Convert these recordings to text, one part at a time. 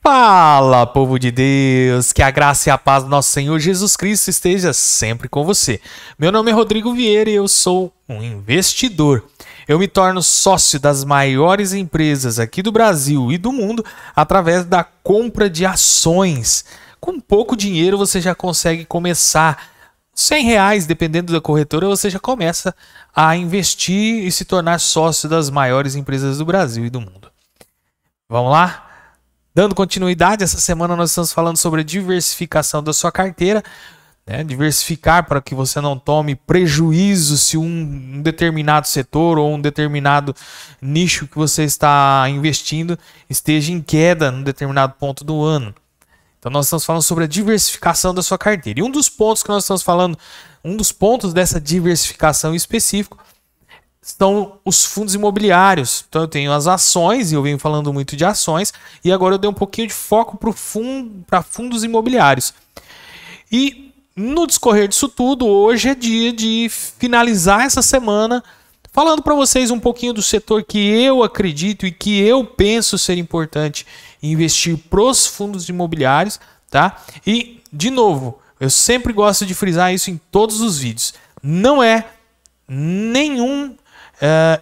Fala, povo de Deus, que a graça e a paz do nosso Senhor Jesus Cristo esteja sempre com você. Meu nome é Rodrigo Vieira e eu sou um investidor. Eu me torno sócio das maiores empresas aqui do Brasil e do mundo através da compra de ações. Com pouco dinheiro você já consegue começar. R$100, dependendo da corretora, você já começa a investir e se tornar sócio das maiores empresas do Brasil e do mundo. Vamos lá? Dando continuidade, essa semana nós estamos falando sobre a diversificação da sua carteira, né? Diversificar para que você não tome prejuízo se um determinado setor ou um determinado nicho que você está investindo esteja em queda num determinado ponto do ano. Então nós estamos falando sobre a diversificação da sua carteira. E um dos pontos que nós estamos falando, um dos pontos dessa diversificação específico, são os fundos imobiliários. Então eu tenho as ações, e eu venho falando muito de ações, e agora eu dei um pouquinho de foco para fundos imobiliários. E no discorrer disso tudo, hoje é dia de finalizar essa semana falando para vocês um pouquinho do setor que eu acredito e que eu penso ser importante investir pros fundos imobiliários, tá? E, de novo, eu sempre gosto de frisar isso em todos os vídeos. Não é nenhum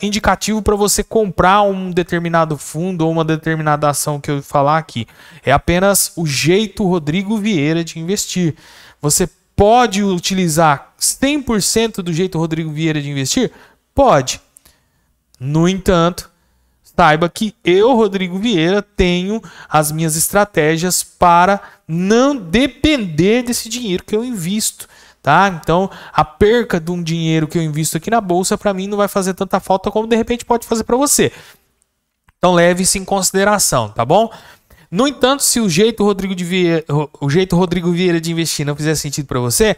indicativo para você comprar um determinado fundo ou uma determinada ação que eu falar aqui. É apenas o jeito Rodrigo Vieira de investir. Você pode utilizar 100% do jeito Rodrigo Vieira de investir? Pode. No entanto, saiba que eu, Rodrigo Vieira, tenho as minhas estratégias para não depender desse dinheiro que eu invisto. Tá? Então, a perca de um dinheiro que eu invisto aqui na bolsa, para mim, não vai fazer tanta falta como de repente pode fazer para você. Então, leve isso em consideração, tá bom? No entanto, se o jeito Rodrigo Vieira de investir não fizer sentido para você,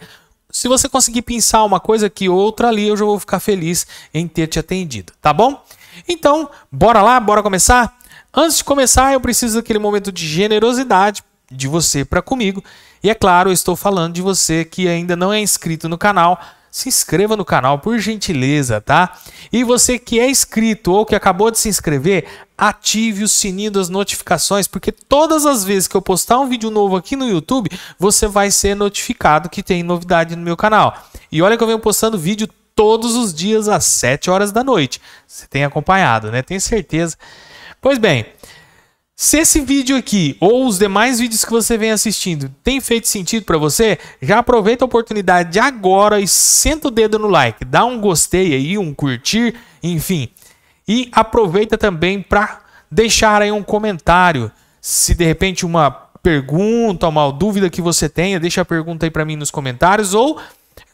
se você conseguir pensar uma coisa aqui ou outra ali, eu já vou ficar feliz em ter te atendido, tá bom? Então, bora lá, bora começar? Antes de começar, eu preciso daquele momento de generosidade de você para comigo. E é claro, eu estou falando de você que ainda não é inscrito no canal. Se inscreva no canal, por gentileza, tá? E você que é inscrito ou que acabou de se inscrever, ative o sininho das notificações, porque todas as vezes que eu postar um vídeo novo aqui no YouTube, você vai ser notificado que tem novidade no meu canal. E olha que eu venho postando vídeo todos os dias às 7 horas da noite. Você tem acompanhado, né? Tenho certeza. Pois bem, se esse vídeo aqui ou os demais vídeos que você vem assistindo tem feito sentido para você, já aproveita a oportunidade de agora e senta o dedo no like, dá um gostei aí, um curtir, enfim. E aproveita também para deixar aí um comentário. Se de repente uma pergunta, uma dúvida que você tenha, deixa a pergunta aí para mim nos comentários ou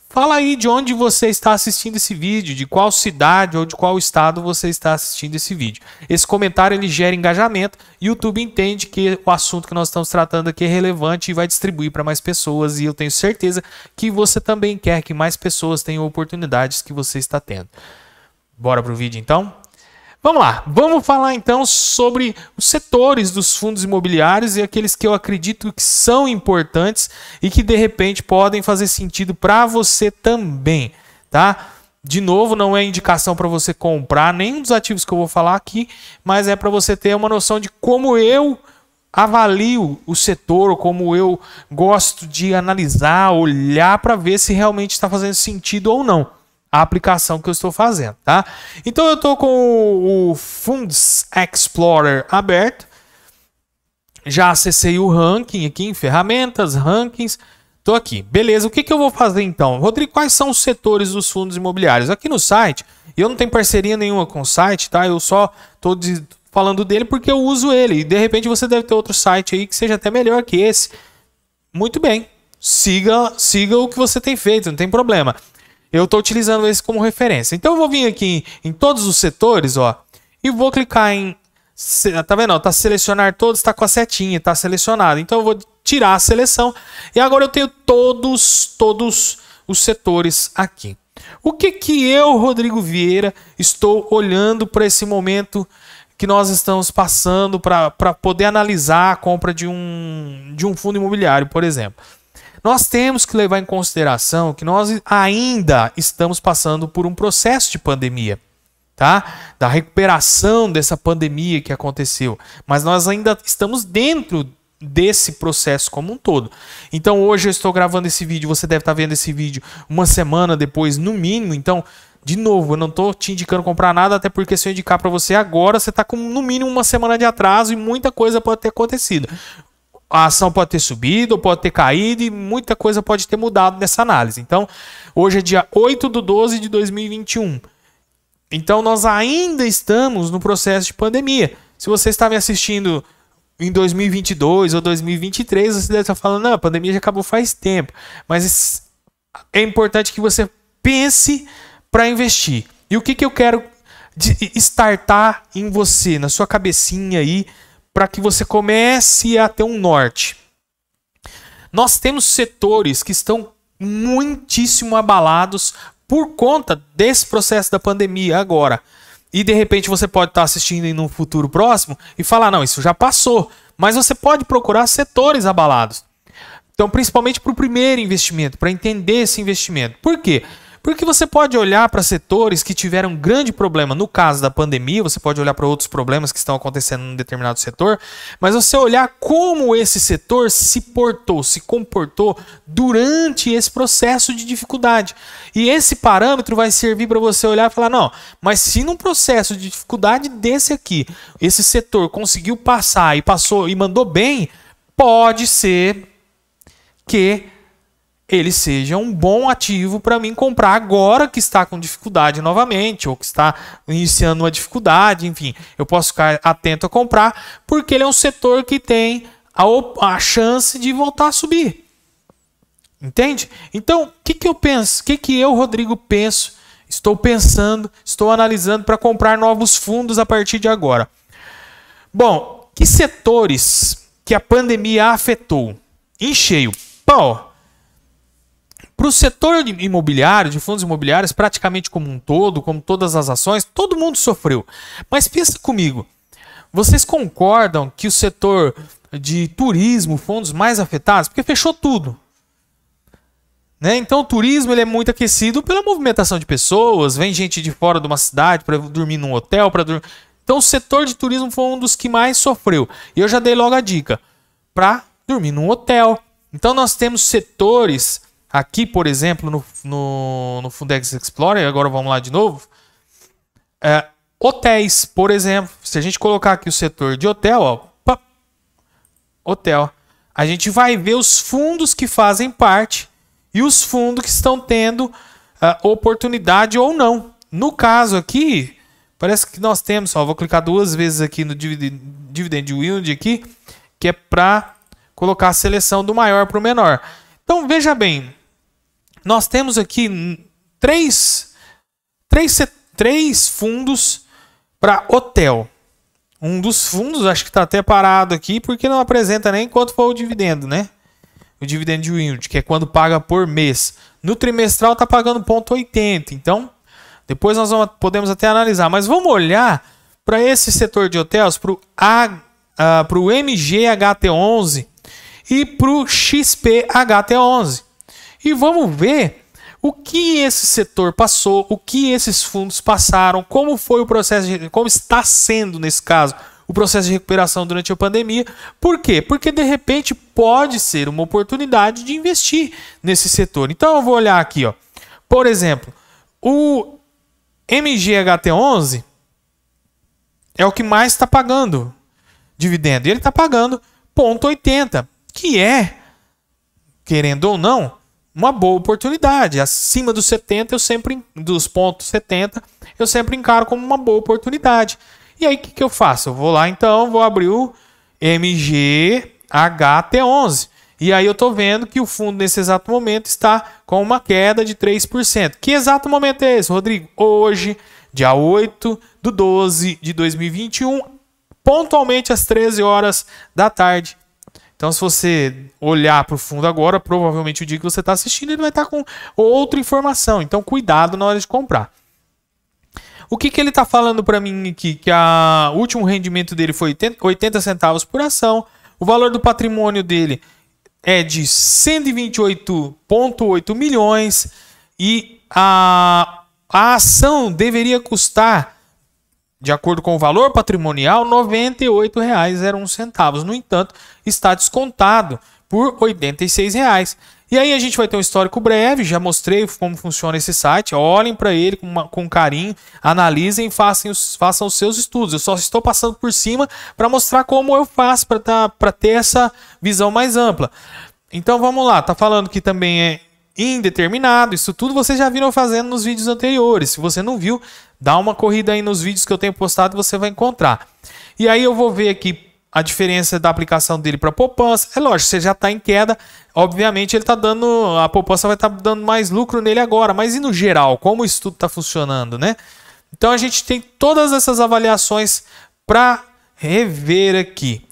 fala aí de onde você está assistindo esse vídeo, de qual cidade ou de qual estado você está assistindo esse vídeo. Esse comentário ele gera engajamento e o YouTube entende que o assunto que nós estamos tratando aqui é relevante e vai distribuir para mais pessoas. E eu tenho certeza que você também quer que mais pessoas tenham oportunidades que você está tendo. Bora pro vídeo então? Vamos lá, vamos falar então sobre os setores dos fundos imobiliários e aqueles que eu acredito que são importantes e que de repente podem fazer sentido para você também, tá? De novo, não é indicação para você comprar nenhum dos ativos que eu vou falar aqui, mas é para você ter uma noção de como eu avalio o setor, ou como eu gosto de analisar, olhar para ver se realmente está fazendo sentido ou não a aplicação que eu estou fazendo, tá? Então eu estou com o Funds Explorer aberto, já acessei o ranking aqui em ferramentas, rankings, estou aqui. Beleza, o que eu vou fazer então? Rodrigo, quais são os setores dos fundos imobiliários? Aqui no site, eu não tenho parceria nenhuma com o site, tá? Eu só estou falando dele porque eu uso ele, e de repente você deve ter outro site aí que seja até melhor que esse. Muito bem, siga o que você tem feito, não tem problema. Eu estou utilizando esse como referência. Então eu vou vir aqui em todos os setores, ó, e vou clicar em, tá vendo? Tá selecionar todos, tá com a setinha, tá selecionado. Então eu vou tirar a seleção e agora eu tenho todos os setores aqui. O que eu, Rodrigo Vieira, estou olhando para esse momento que nós estamos passando para poder analisar a compra de um fundo imobiliário, por exemplo? Nós temos que levar em consideração que nós ainda estamos passando por um processo de pandemia. tá? Da recuperação dessa pandemia que aconteceu. Mas nós ainda estamos dentro desse processo como um todo. Então hoje eu estou gravando esse vídeo, você deve estar vendo esse vídeo uma semana depois, no mínimo. Então, de novo, eu não estou te indicando comprar nada, até porque se eu indicar para você agora, você está com no mínimo uma semana de atraso e muita coisa pode ter acontecido. A ação pode ter subido, ou pode ter caído e muita coisa pode ter mudado nessa análise. Então, hoje é dia 8/12 de 2021. Então, nós ainda estamos no processo de pandemia. Se você está me assistindo em 2022 ou 2023, você deve estar falando, não, a pandemia já acabou faz tempo. Mas é importante que você pense para investir. E o que eu quero startar em você, na sua cabecinha aí, para que você comece a ter um norte? Nós temos setores que estão muitíssimo abalados por conta desse processo da pandemia agora. E de repente você pode estar assistindo em um futuro próximo e falar, não, isso já passou. Mas você pode procurar setores abalados. Então, principalmente para o primeiro investimento, para entender esse investimento. Por quê? Porque você pode olhar para setores que tiveram um grande problema. No caso da pandemia, você pode olhar para outros problemas que estão acontecendo em um determinado setor, mas você olhar como esse setor se portou, se comportou durante esse processo de dificuldade. E esse parâmetro vai servir para você olhar e falar, não, mas se num processo de dificuldade desse aqui, esse setor conseguiu passar e passou e mandou bem, pode ser que ele seja um bom ativo para mim comprar agora que está com dificuldade novamente, ou que está iniciando uma dificuldade, enfim. Eu posso ficar atento a comprar, porque ele é um setor que tem a chance de voltar a subir. Entende? Então, o que eu penso? O que eu, Rodrigo, penso? Estou pensando, estou analisando para comprar novos fundos a partir de agora. Bom, que setores que a pandemia afetou? Em cheio. Pô, para o setor imobiliário, de fundos imobiliários, praticamente como um todo, como todas as ações, todo mundo sofreu. Mas pensa comigo, vocês concordam que o setor de turismo, fundos mais afetados, porque fechou tudo, né? Então o turismo ele é muito aquecido pela movimentação de pessoas, vem gente de fora de uma cidade para dormir num hotel, então o setor de turismo foi um dos que mais sofreu. E eu já dei logo a dica, para dormir num hotel. Então nós temos setores aqui, por exemplo, no Fundex Explorer, agora vamos lá de novo. Hotéis, por exemplo. Se a gente colocar aqui o setor de hotel, ó, hotel, a gente vai ver os fundos que fazem parte e os fundos que estão tendo oportunidade ou não. No caso aqui, parece que nós temos, ó, vou clicar duas vezes aqui no Dividend Yield aqui, que é para colocar a seleção do maior para o menor. Então, veja bem, nós temos aqui três fundos para hotel. Um dos fundos, acho que está até parado aqui, porque não apresenta nem quanto foi o dividendo, né? O Dividend Yield, que é quando paga por mês. No trimestral está pagando 0,80. Então, depois nós podemos até analisar. Mas vamos olhar para esse setor de hotéis, para o MGHT11 e para o XPHT11. E vamos ver o que esse setor passou, o que esses fundos passaram, como foi o processo, como está sendo nesse caso o processo de recuperação durante a pandemia. Por quê? Porque de repente pode ser uma oportunidade de investir nesse setor. Então eu vou olhar aqui, ó. Por exemplo, o MGHT11 é o que mais está pagando dividendo. E ele está pagando 0,80, que é, querendo ou não, uma boa oportunidade. Acima dos 70, dos 0,70, eu sempre encaro como uma boa oportunidade. E aí, o que eu faço? Eu vou lá, então, vou abrir o MGHT11. E aí eu estou vendo que o fundo, nesse exato momento, está com uma queda de 3%. Que exato momento é esse, Rodrigo? Hoje, dia 8/12 de 2021, pontualmente às 13 horas da tarde. Então, se você olhar para o fundo agora, provavelmente o dia que você está assistindo, ele vai estar com outra informação. Então, cuidado na hora de comprar. O que ele está falando para mim aqui? Que o último rendimento dele foi 80 centavos por ação. O valor do patrimônio dele é de 128,8 milhões. E a ação deveria custar de acordo com o valor patrimonial, R$ 98,01. No entanto, está descontado por R$ 86,00. E aí a gente vai ter um histórico breve, já mostrei como funciona esse site, olhem para ele com carinho, analisem e façam os seus estudos. Eu só estou passando por cima para mostrar como eu faço para ter essa visão mais ampla. Então vamos lá, tá falando que também é indeterminado, isso tudo vocês já viram fazendo nos vídeos anteriores. Se você não viu, dá uma corrida aí nos vídeos que eu tenho postado e você vai encontrar. E aí eu vou ver aqui a diferença da aplicação dele para poupança. É lógico, você já está em queda, obviamente ele tá dando, a poupança vai estar dando mais lucro nele agora, mas e no geral, como isso tudo está funcionando, né? Então a gente tem todas essas avaliações para rever aqui.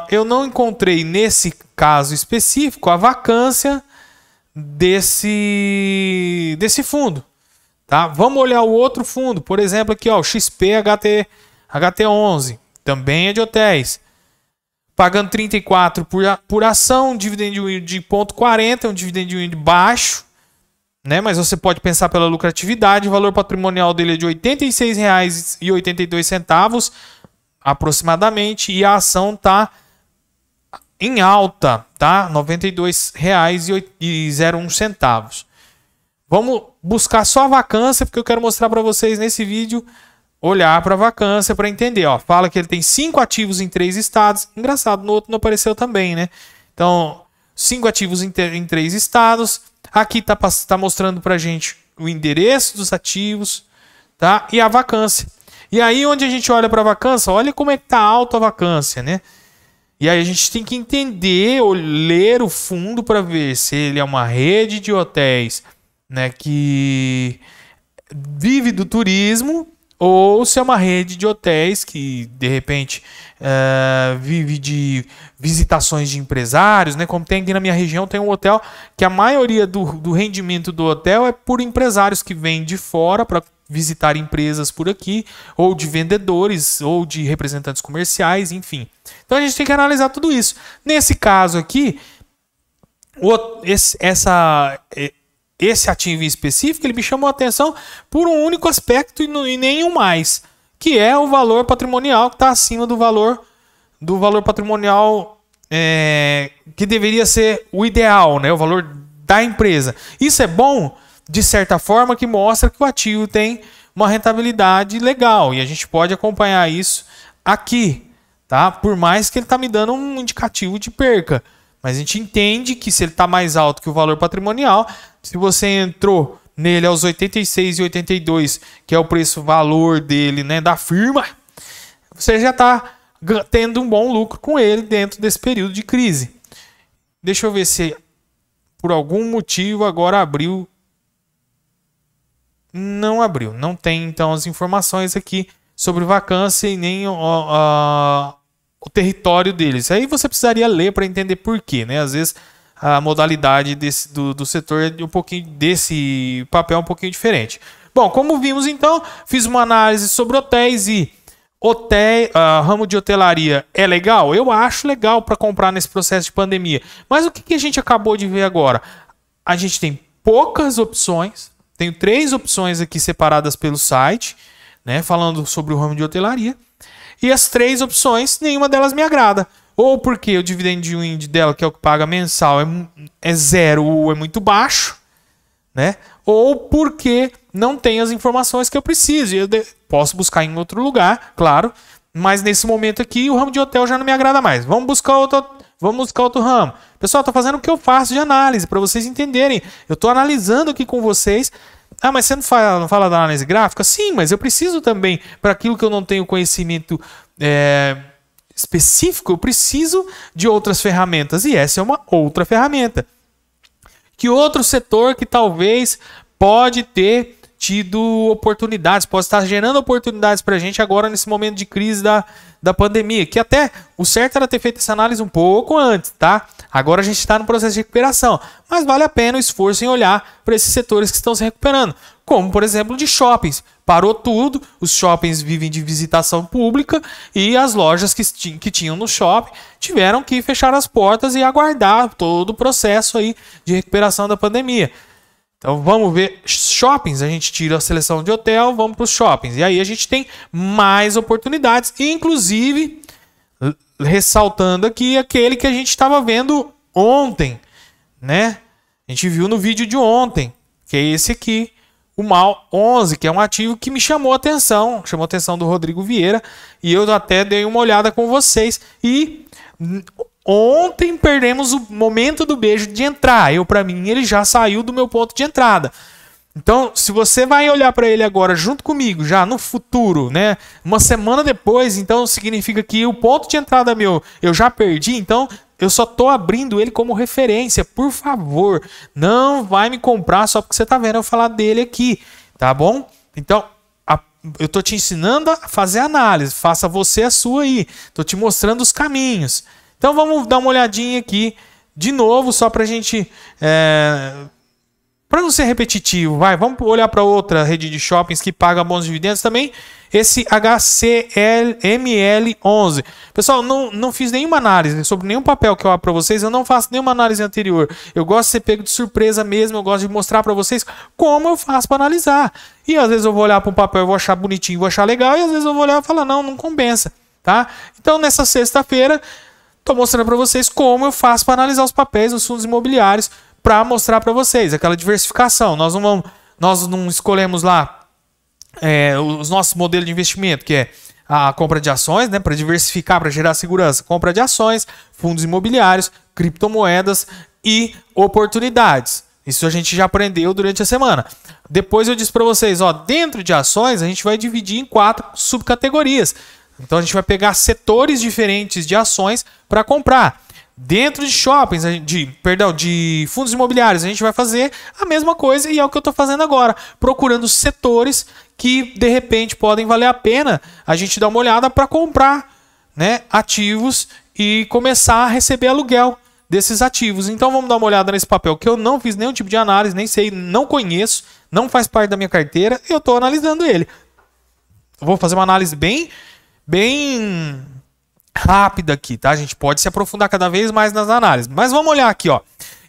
Eu não encontrei nesse caso específico a vacância desse fundo, tá? Vamos olhar o outro fundo, por exemplo aqui, ó, o XP-HT11, também é de hotéis, pagando 34 por ação, dividend yield de 0,40, um dividend yield baixo, né? Mas você pode pensar pela lucratividade, o valor patrimonial dele é de R$ 86,82 aproximadamente, e a ação está em alta, tá? R$ 92,01. Vamos buscar só a vacância, porque eu quero mostrar para vocês nesse vídeo, olhar para a vacância para entender. Ó, fala que ele tem 5 ativos em 3 estados. Engraçado, no outro não apareceu também, né? Então, 5 ativos em 3 estados. Aqui tá mostrando para a gente o endereço dos ativos, tá? E a vacância. E aí, onde a gente olha para a vacância, olha como é que tá alta a vacância, né? E aí a gente tem que entender ou ler o fundo para ver se ele é uma rede de hotéis, né, que vive do turismo, ou se é uma rede de hotéis que, de repente, vive de visitações de empresários, né? Como tem aqui na minha região, tem um hotel que a maioria do rendimento do hotel é por empresários que vêm de fora para visitar empresas por aqui, ou de vendedores, ou de representantes comerciais, enfim. Então a gente tem que analisar tudo isso. Nesse caso aqui, esse ativo em específico, ele me chamou a atenção por um único aspecto e nenhum mais, que é o valor patrimonial que está acima do valor patrimonial que deveria ser o ideal, né? O valor da empresa. Isso é bom, de certa forma, que mostra que o ativo tem uma rentabilidade legal, e a gente pode acompanhar isso aqui, tá? Por mais que ele está me dando um indicativo de perca, mas a gente entende que se ele está mais alto que o valor patrimonial, se você entrou nele aos 86,82, que é o preço-valor dele, né, da firma, você já está tendo um bom lucro com ele dentro desse período de crise. Deixa eu ver se por algum motivo agora abriu. Não abriu. Não tem então as informações aqui sobre vacância e nem o território deles. Aí você precisaria ler para entender por quê, né? Às vezes a modalidade do setor é desse papel um pouquinho diferente. Bom, como vimos então, fiz uma análise sobre hotéis e ramo de hotelaria é legal? Eu acho legal para comprar nesse processo de pandemia. Mas o que a gente acabou de ver agora? A gente tem poucas opções. Tenho 3 opções aqui separadas pelo site, né, falando sobre o ramo de hotelaria. E as 3 opções, nenhuma delas me agrada. Ou porque o dividend yield dela, que é o que paga mensal, é zero ou é muito baixo, né? Ou porque não tem as informações que eu preciso. Eu posso buscar em outro lugar, claro, mas nesse momento aqui o ramo de hotel já não me agrada mais. Vamos buscar outro ramo. Pessoal, estou fazendo o que eu faço de análise, para vocês entenderem. Eu estou analisando aqui com vocês. Ah, mas você não fala da análise gráfica? Sim, mas eu preciso também, para aquilo que eu não tenho conhecimento específico, eu preciso de outras ferramentas. E essa é uma outra ferramenta. Que outro setor que talvez pode ter tido oportunidades, pode estar gerando oportunidades para a gente agora nesse momento de crise da pandemia, que até o certo era ter feito essa análise um pouco antes, tá? Agora a gente está no processo de recuperação, mas vale a pena o esforço em olhar para esses setores que estão se recuperando, como por exemplo de shoppings. Parou tudo, os shoppings vivem de visitação pública e as lojas que tinham no shopping tiveram que fechar as portas e aguardar todo o processo aí de recuperação da pandemia. Então vamos ver shoppings, a gente tira a seleção de hotel, vamos para os shoppings. E aí a gente tem mais oportunidades, inclusive ressaltando aqui aquele que a gente estava vendo ontem, né? A gente viu no vídeo de ontem, que é esse aqui, o MAL 11, que é um ativo que me chamou a atenção do Rodrigo Vieira, e eu até dei uma olhada com vocês. E ontem perdemos o momento do beijo de entrar. Para mim, ele já saiu do meu ponto de entrada. Então, se você vai olhar para ele agora junto comigo, já no futuro, né? Uma semana depois, então significa que o ponto de entrada meu eu já perdi. Então, eu só tô abrindo ele como referência. Por favor, não vai me comprar só porque você tá vendo eu falar dele aqui, tá bom? Então, eu tô te ensinando a fazer análise. Faça você a sua aí. Tô te mostrando os caminhos. Então, vamos dar uma olhadinha aqui de novo, só pra gente... Para não ser repetitivo, vamos olhar para outra rede de shoppings que paga bons dividendos também. Esse HCML11. Pessoal, não fiz nenhuma análise sobre nenhum papel que eu abro para vocês. Eu não faço nenhuma análise anterior. Eu gosto de ser pego de surpresa mesmo. Eu gosto de mostrar para vocês como eu faço para analisar. E às vezes eu vou olhar para um papel e vou achar bonitinho, vou achar legal. E às vezes eu vou olhar e falar, não compensa. Tá? Então, nessa sexta-feira, estou mostrando para vocês como eu faço para analisar os papéis dos fundos imobiliários, para mostrar para vocês aquela diversificação. Nós não escolhemos lá os nossos modelos de investimento, que é a compra de ações, né, para diversificar, para gerar segurança. Compra de ações, fundos imobiliários, criptomoedas e oportunidades. Isso a gente já aprendeu durante a semana. Depois eu disse para vocês, dentro de ações a gente vai dividir em 4 subcategorias. Então a gente vai pegar setores diferentes de ações para comprar. Dentro de shoppings, de fundos imobiliários, a gente vai fazer a mesma coisa, e é o que eu estou fazendo agora, procurando setores que de repente podem valer a pena a gente dar uma olhada para comprar, né, ativos e começar a receber aluguel desses ativos. Então vamos dar uma olhada nesse papel que eu não fiz nenhum tipo de análise, nem sei, não conheço, não faz parte da minha carteira, eu estou analisando ele. Eu vou fazer uma análise bem rápida aqui, tá? A gente pode se aprofundar cada vez mais nas análises. Mas vamos olhar aqui,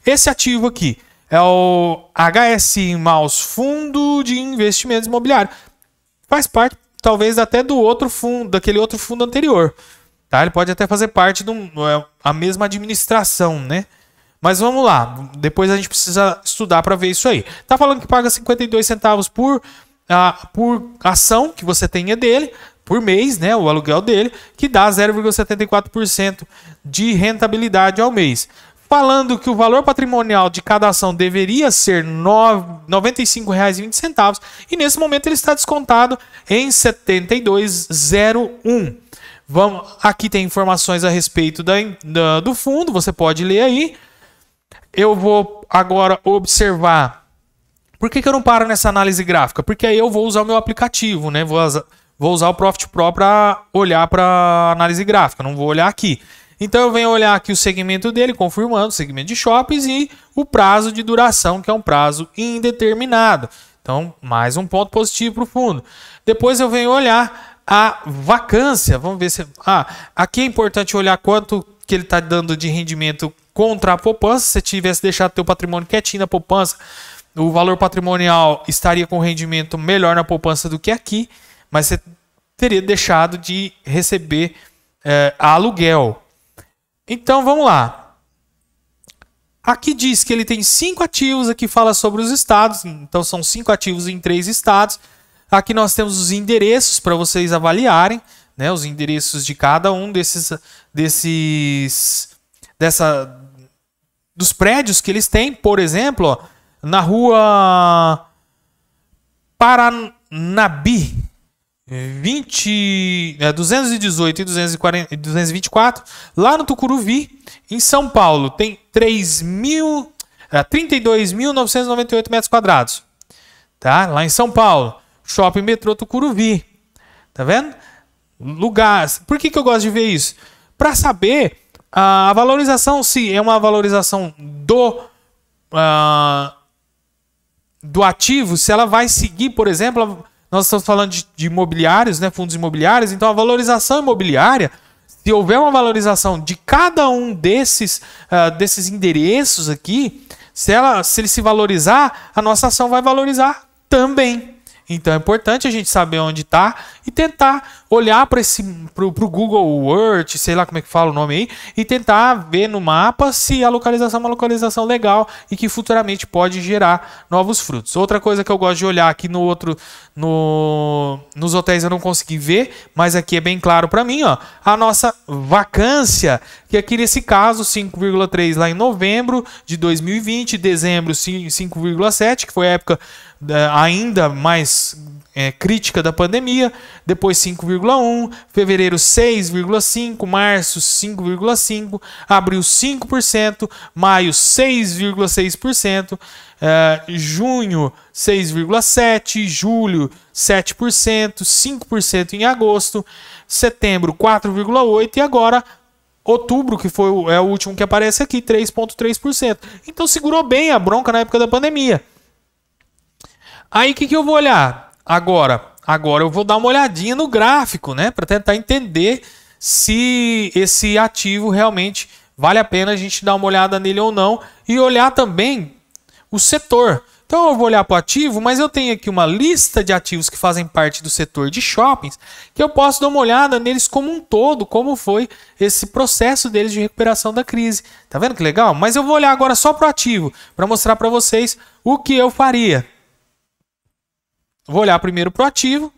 Esse ativo aqui é o HSI Maus Fundo de Investimentos Imobiliários. Faz parte, talvez, até do outro fundo, daquele outro fundo anterior, tá? Ele pode até fazer parte a mesma administração, né? Mas vamos lá. Depois a gente precisa estudar para ver isso aí. Tá falando que paga 52 centavos por ação que você tenha dele, por mês, né, o aluguel dele, que dá 0,74% de rentabilidade ao mês. Falando que o valor patrimonial de cada ação deveria ser R$ 95,20, e nesse momento ele está descontado em R$ 72,01. Aqui tem informações a respeito do fundo, você pode ler aí. Eu vou agora observar. Por que eu não paro nessa análise gráfica? Porque aí eu vou usar o meu aplicativo, né? Vou usar o Profit Pro para olhar para análise gráfica, não vou olhar aqui. Então eu venho olhar aqui o segmento dele, confirmando o segmento de shoppings e o prazo de duração, que é um prazo indeterminado. Então, mais um ponto positivo para o fundo. Depois eu venho olhar a vacância. Vamos ver se... aqui é importante olhar quanto que ele está dando de rendimento contra a poupança. Se você tivesse deixado teu patrimônio quietinho na poupança, o valor patrimonial estaria com rendimento melhor na poupança do que aqui, mas você teria deixado de receber aluguel. Então, vamos lá. Aqui diz que ele tem 5 ativos, aqui fala sobre os estados, então são 5 ativos em 3 estados. Aqui nós temos os endereços para vocês avaliarem, né, os endereços de cada um dos prédios que eles têm. Por exemplo, na rua Paranabi, 218 e 224, lá no Tucuruvi, em São Paulo, tem 32.998 metros quadrados. Tá? Lá em São Paulo, Shopping Metrô Tucuruvi. Tá vendo? Lugar. Por que eu gosto de ver isso? Para saber a valorização, se é uma valorização do ativo, se ela vai seguir, por exemplo, nós estamos falando de imobiliários, né, fundos imobiliários, então a valorização imobiliária, se houver uma valorização de cada um desses endereços aqui, Se ele se valorizar, a nossa ação vai valorizar também. Então é importante a gente saber onde está e tentar olhar para o Google Earth, sei lá como é que fala o nome aí, e tentar ver no mapa se a localização é uma localização legal e que futuramente pode gerar novos frutos. Outra coisa que eu gosto de olhar aqui nos hotéis eu não consegui ver, mas aqui é bem claro para mim, ó, a nossa vacância, que aqui nesse caso 5,3 lá em novembro de 2020, dezembro 5,7, que foi a época ainda mais crítica da pandemia, depois 5,1, fevereiro 6,5, março 5,5, abril 5%, maio 6,6%, junho 6,7%, julho 7%, 5% em agosto, setembro 4,8% e agora outubro, que é o último que aparece aqui, 3,3%. Então segurou bem a bronca na época da pandemia. Aí o que eu vou olhar? Agora eu vou dar uma olhadinha no gráfico, né? Para tentar entender se esse ativo realmente vale a pena a gente dar uma olhada nele ou não. E olhar também o setor. Então eu vou olhar para o ativo, mas eu tenho aqui uma lista de ativos que fazem parte do setor de shoppings, que eu posso dar uma olhada neles como um todo, como foi esse processo deles de recuperação da crise. Tá vendo que legal? Mas eu vou olhar agora só para o ativo, para mostrar para vocês o que eu faria. Vou olhar primeiro para o ativo.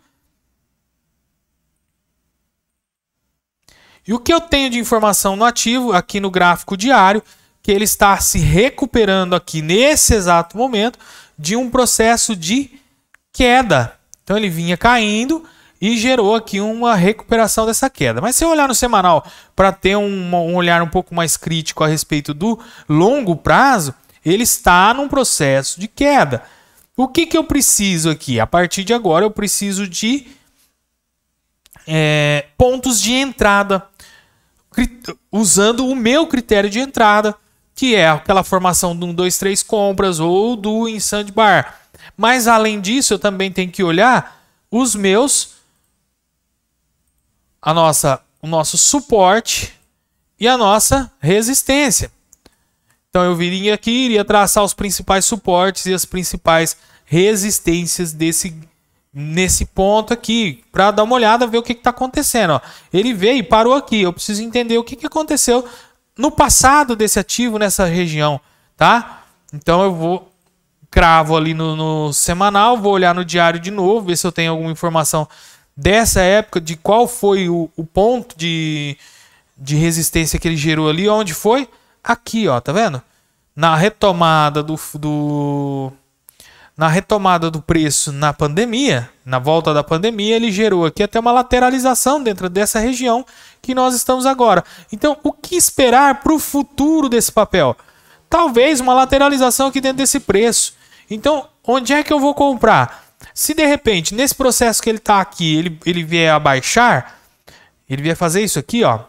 E o que eu tenho de informação no ativo, aqui no gráfico diário, que ele está se recuperando aqui nesse exato momento de um processo de queda. Então ele vinha caindo e gerou aqui uma recuperação dessa queda. Mas se eu olhar no semanal para ter um olhar um pouco mais crítico a respeito do longo prazo, ele está num processo de queda. O que eu preciso aqui? A partir de agora eu preciso de pontos de entrada, usando o meu critério de entrada, que é aquela formação do 1, 2, 3 compras ou do Inside Bar. Mas além disso, eu também tenho que olhar o nosso suporte e a nossa resistência. Então eu viria aqui, iria traçar os principais suportes e as principais resistências nesse ponto aqui, para dar uma olhada, ver o que está acontecendo. Ó. Ele veio e parou aqui, eu preciso entender o que aconteceu no passado desse ativo nessa região, tá? Então eu vou cravo ali no semanal, vou olhar no diário de novo, ver se eu tenho alguma informação dessa época, de qual foi o ponto de resistência que ele gerou ali, onde foi? Aqui, ó, tá vendo? Na retomada do preço na pandemia, na volta da pandemia, ele gerou aqui até uma lateralização dentro dessa região que nós estamos agora. Então, o que esperar para o futuro desse papel? Talvez uma lateralização aqui dentro desse preço. Então, onde é que eu vou comprar? Se de repente, nesse processo que ele está aqui, ele vier a baixar, ele vier fazer isso aqui, ó.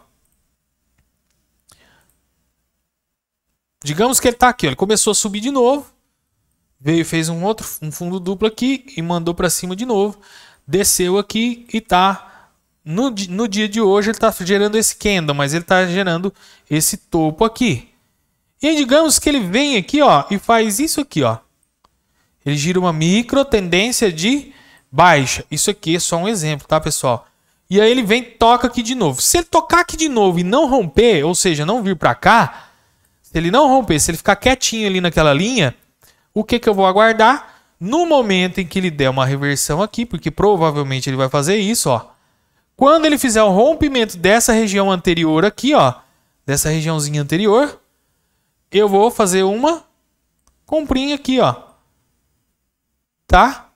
Digamos que ele está aqui, ó, ele começou a subir de novo. Veio e fez um fundo duplo aqui e mandou para cima de novo. Desceu aqui e tá... No dia de hoje ele está gerando esse candle, mas ele está gerando esse topo aqui. E aí, digamos que ele vem aqui, ó, e faz isso aqui, ó. Ele gira uma micro tendência de baixa. Isso aqui é só um exemplo, tá, pessoal? E aí ele vem e toca aqui de novo. Se ele tocar aqui de novo e não romper, ou seja, não vir para cá, se ele não romper, se ele ficar quietinho ali naquela linha, o que eu vou aguardar? No momento em que ele der uma reversão aqui, porque provavelmente ele vai fazer isso, ó. Quando ele fizer o rompimento dessa região anterior aqui, ó, dessa regiãozinha anterior, eu vou fazer uma comprinha aqui, ó. Tá?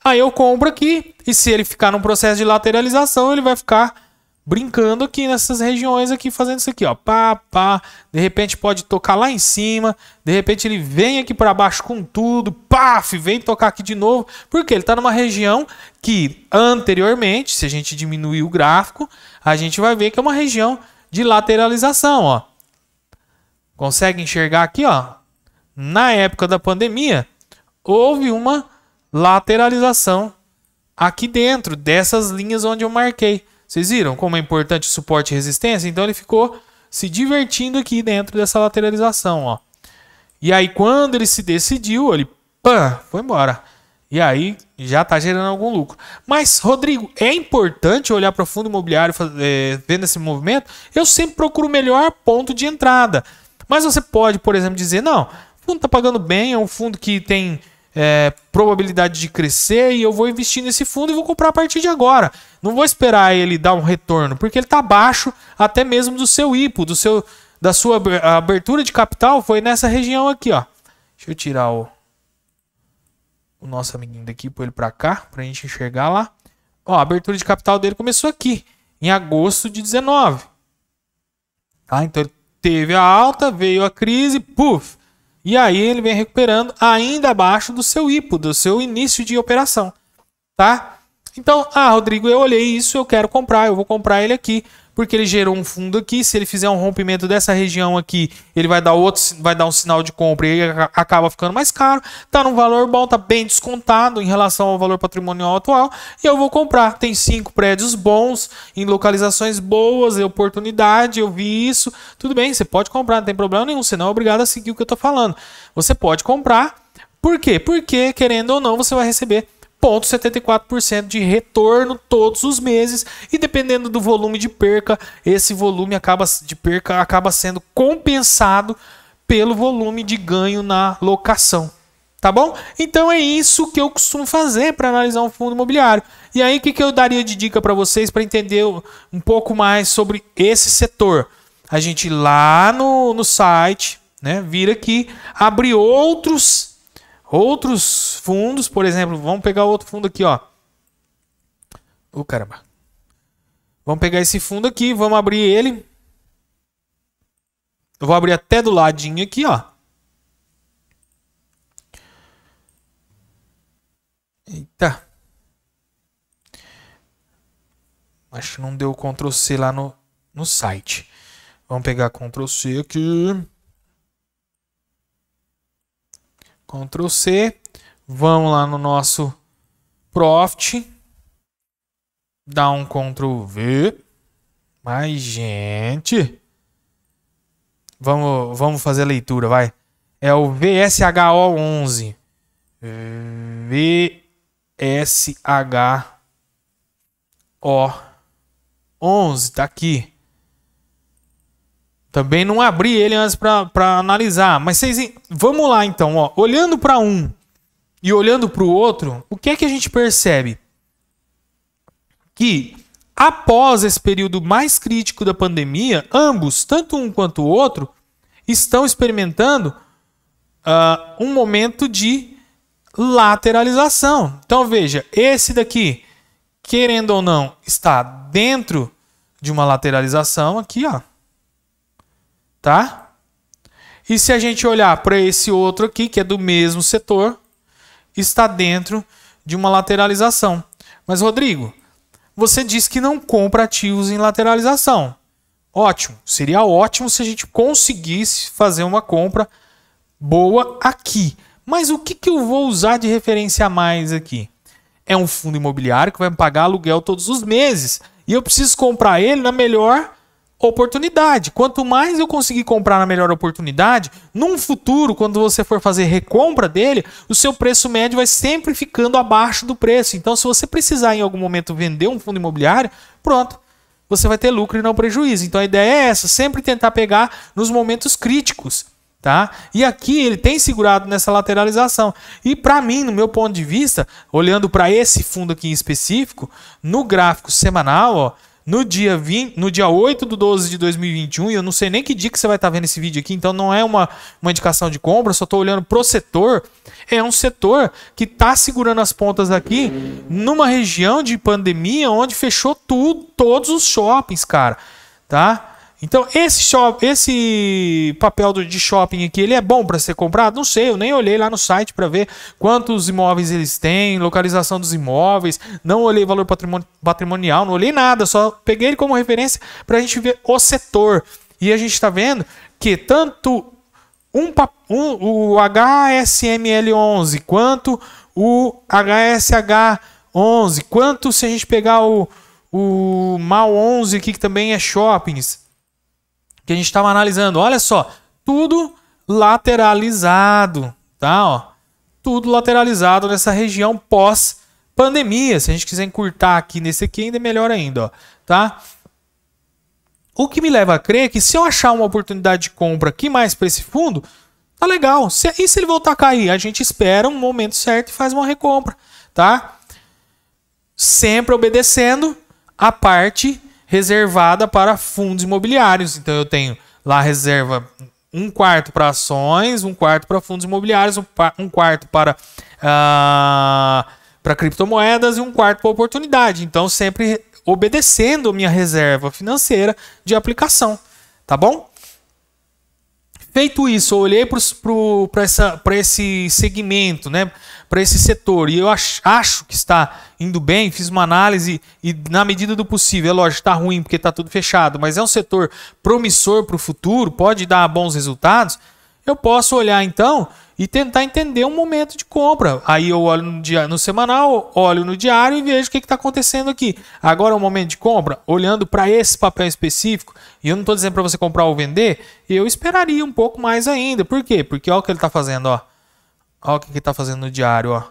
Aí eu compro aqui, e se ele ficar num processo de lateralização, ele vai ficar brincando aqui nessas regiões aqui, fazendo isso aqui, ó. Pá, pá. De repente pode tocar lá em cima. De repente ele vem aqui para baixo com tudo. Paf, vem tocar aqui de novo. Porque ele está numa região que anteriormente, se a gente diminuir o gráfico, a gente vai ver que é uma região de lateralização, ó. Consegue enxergar aqui, ó? Na época da pandemia, houve uma lateralização aqui dentro dessas linhas onde eu marquei. Vocês viram como é importante o suporte e resistência? Então ele ficou se divertindo aqui dentro dessa lateralização, ó. E aí, quando ele se decidiu, ele foi embora. E aí, já está gerando algum lucro. Mas, Rodrigo, é importante olhar para o fundo imobiliário vendo esse movimento? Eu sempre procuro o melhor ponto de entrada. Mas você pode, por exemplo, dizer, não, o fundo está pagando bem, é um fundo que tem probabilidade de crescer e eu vou investir nesse fundo e vou comprar a partir de agora. Não vou esperar ele dar um retorno, porque ele está abaixo até mesmo do seu IPO, da sua abertura de capital foi nessa região aqui, ó. Deixa eu tirar o nosso amiguinho daqui, pôr ele para cá, para a gente enxergar lá. Ó, a abertura de capital dele começou aqui, em agosto de 19. Tá? Então ele teve a alta, veio a crise, puf. E aí ele vem recuperando ainda abaixo do seu IPO, do seu início de operação. Tá? Então, Rodrigo, eu olhei isso, eu quero comprar, eu vou comprar ele aqui. Porque ele gerou um fundo aqui, se ele fizer um rompimento dessa região aqui, ele vai dar um sinal de compra e aí acaba ficando mais caro. Tá num valor bom, tá bem descontado em relação ao valor patrimonial atual. E eu vou comprar. Tem 5 prédios bons, em localizações boas, oportunidade, eu vi isso. Tudo bem, você pode comprar, não tem problema nenhum. Você não é obrigado a seguir o que eu tô falando. Você pode comprar. Por quê? Porque, querendo ou não, você vai receber 0,74% de retorno todos os meses e dependendo do volume de perca, esse volume de perca acaba sendo compensado pelo volume de ganho na locação. Tá bom? Então é isso que eu costumo fazer para analisar um fundo imobiliário. E aí o que eu daria de dica para vocês para entender um pouco mais sobre esse setor? A gente ir lá no site, né, vir aqui, abrir outros fundos, por exemplo, vamos pegar outro fundo aqui, ó. Caramba. Vamos pegar esse fundo aqui, vamos abrir ele. Eu vou abrir até do ladinho aqui, ó. Eita. Acho que não deu Ctrl C lá no site. Vamos pegar Ctrl C aqui. Ctrl C, vamos lá no nosso Profit, dá um Ctrl V, mas gente, vamos fazer a leitura, vai, é o VSHO11, VSHO11, tá aqui. Também não abri ele antes para analisar. Mas vamos lá então. Ó. Olhando para um e olhando para o outro, o que é que a gente percebe? Que após esse período mais crítico da pandemia, ambos, tanto um quanto o outro, estão experimentando um momento de lateralização. Então veja, esse daqui, querendo ou não, está dentro de uma lateralização aqui, ó. Tá? E se a gente olhar para esse outro aqui, que é do mesmo setor, está dentro de uma lateralização. Mas, Rodrigo, você disse que não compra ativos em lateralização. Ótimo. Seria ótimo se a gente conseguisse fazer uma compra boa aqui. Mas o que eu vou usar de referência a mais aqui? É um fundo imobiliário que vai me pagar aluguel todos os meses. E eu preciso comprar ele na melhor oportunidade. Quanto mais eu conseguir comprar na melhor oportunidade, num futuro, quando você for fazer recompra dele, o seu preço médio vai sempre ficando abaixo do preço. Então, se você precisar em algum momento vender um fundo imobiliário, pronto, você vai ter lucro e não prejuízo. Então, a ideia é essa, sempre tentar pegar nos momentos críticos. Tá? E aqui ele tem segurado nessa lateralização. E para mim, no meu ponto de vista, olhando para esse fundo aqui em específico, no gráfico semanal, ó, no dia 8/12 de 2021, e eu não sei nem que dia que você vai estar vendo esse vídeo aqui, então não é uma indicação de compra, só estou olhando pro setor. É um setor que está segurando as pontas aqui numa região de pandemia onde fechou todos os shoppings, cara. Tá? Então esse papel de shopping aqui, ele é bom para ser comprado? Não sei, eu nem olhei lá no site para ver quantos imóveis eles têm, localização dos imóveis, não olhei valor patrimonial, não olhei nada, só peguei ele como referência para a gente ver o setor. E a gente está vendo que tanto o HSML11 quanto o HSH11, quanto se a gente pegar o MAL11 aqui, que também é shoppings, que a gente estava analisando, olha só, tudo lateralizado, tá? Ó, tudo lateralizado nessa região pós-pandemia. Se a gente quiser encurtar aqui nesse aqui, ainda é melhor ainda, ó, tá? O que me leva a crer que se eu achar uma oportunidade de compra aqui mais para esse fundo, tá legal. E se ele voltar a cair? A gente espera um momento certo e faz uma recompra, tá? Sempre obedecendo a parte reservada para fundos imobiliários. Então eu tenho lá reserva 1/4 para ações, 1/4 para fundos imobiliários, 1/4 para criptomoedas e 1/4 para oportunidade. Então sempre obedecendo a minha reserva financeira de aplicação, tá bom? Feito isso, eu olhei para esse segmento, né, para esse setor, e eu acho que está indo bem, fiz uma análise e na medida do possível, é lógico, está ruim porque está tudo fechado, mas é um setor promissor para o futuro, pode dar bons resultados, eu posso olhar então e tentar entender um momento de compra. Aí eu olho no semanal, olho no diário e vejo o que está acontecendo aqui. Agora é o momento de compra, olhando para esse papel específico, e eu não estou dizendo para você comprar ou vender, eu esperaria um pouco mais ainda. Por quê? Porque olha o que ele está fazendo, ó. Olha o que ele está fazendo no diário, ó.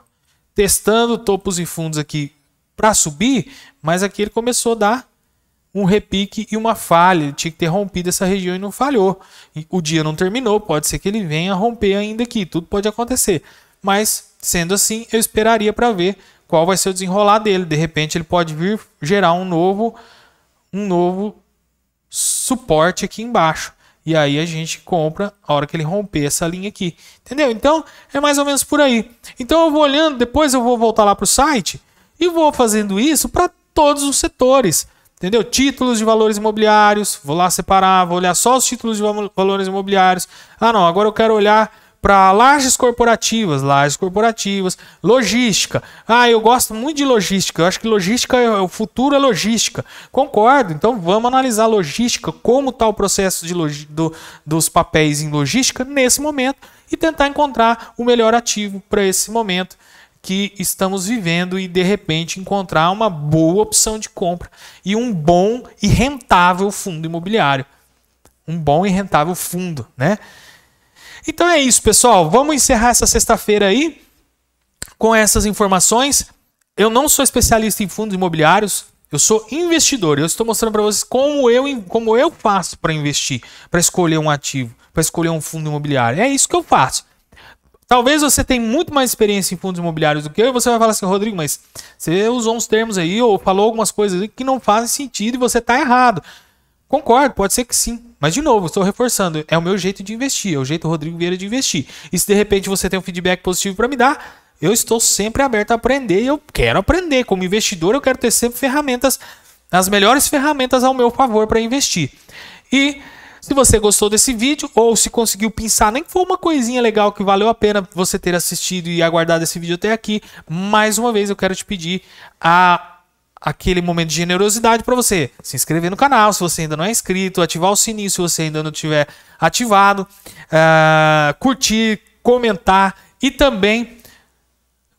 Testando topos e fundos aqui para subir, mas aqui ele começou a dar um repique e uma falha. Ele tinha que ter rompido essa região e não falhou. O dia não terminou, pode ser que ele venha romper ainda aqui, tudo pode acontecer. Mas, sendo assim, eu esperaria para ver qual vai ser o desenrolar dele. De repente ele pode vir gerar um novo suporte aqui embaixo. E aí a gente compra a hora que ele romper essa linha aqui. Entendeu? Então, é mais ou menos por aí. Então eu vou olhando, depois eu vou voltar lá para o site e vou fazendo isso para todos os setores. Entendeu? Títulos de valores imobiliários, vou lá separar, vou olhar só os títulos de valores imobiliários. Ah, não, agora eu quero olhar para lajes corporativas, logística. Ah, eu gosto muito de logística, eu acho que logística, o futuro é logística. Concordo, então vamos analisar logística, como está o processo dos papéis em logística nesse momento e tentar encontrar o melhor ativo para esse momento que estamos vivendo e de repente encontrar uma boa opção de compra e um bom e rentável fundo imobiliário. Um bom e rentável fundo, né? Então é isso, pessoal. Vamos encerrar essa sexta-feira aí com essas informações. Eu não sou especialista em fundos imobiliários, eu sou investidor. Eu estou mostrando para vocês como eu faço para investir, para escolher um ativo, para escolher um fundo imobiliário. É isso que eu faço. Talvez você tenha muito mais experiência em fundos imobiliários do que eu, e você vai falar assim, Rodrigo, mas você usou uns termos aí, ou falou algumas coisas aí que não fazem sentido e você está errado. Concordo, pode ser que sim. Mas, de novo, estou reforçando, é o meu jeito de investir, é o jeito Rodrigo Vieira de investir. E se de repente você tem um feedback positivo para me dar, eu estou sempre aberto a aprender e eu quero aprender. Como investidor, eu quero ter sempre ferramentas, as melhores ferramentas ao meu favor para investir. E se você gostou desse vídeo ou se conseguiu pensar, nem que for uma coisinha legal que valeu a pena você ter assistido e aguardado esse vídeo até aqui, mais uma vez eu quero te pedir aquele momento de generosidade para você se inscrever no canal, se você ainda não é inscrito, ativar o sininho se você ainda não tiver ativado, curtir, comentar e também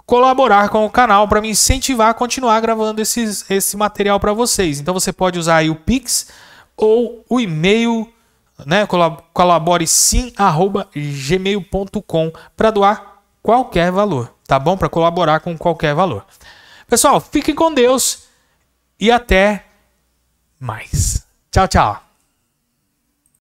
colaborar com o canal para me incentivar a continuar gravando esse material para vocês. Então você pode usar aí o Pix ou o e-mail, né, colaboresim@gmail.com para doar qualquer valor, tá bom? Para colaborar com qualquer valor. Pessoal, fiquem com Deus e até mais. Tchau, tchau.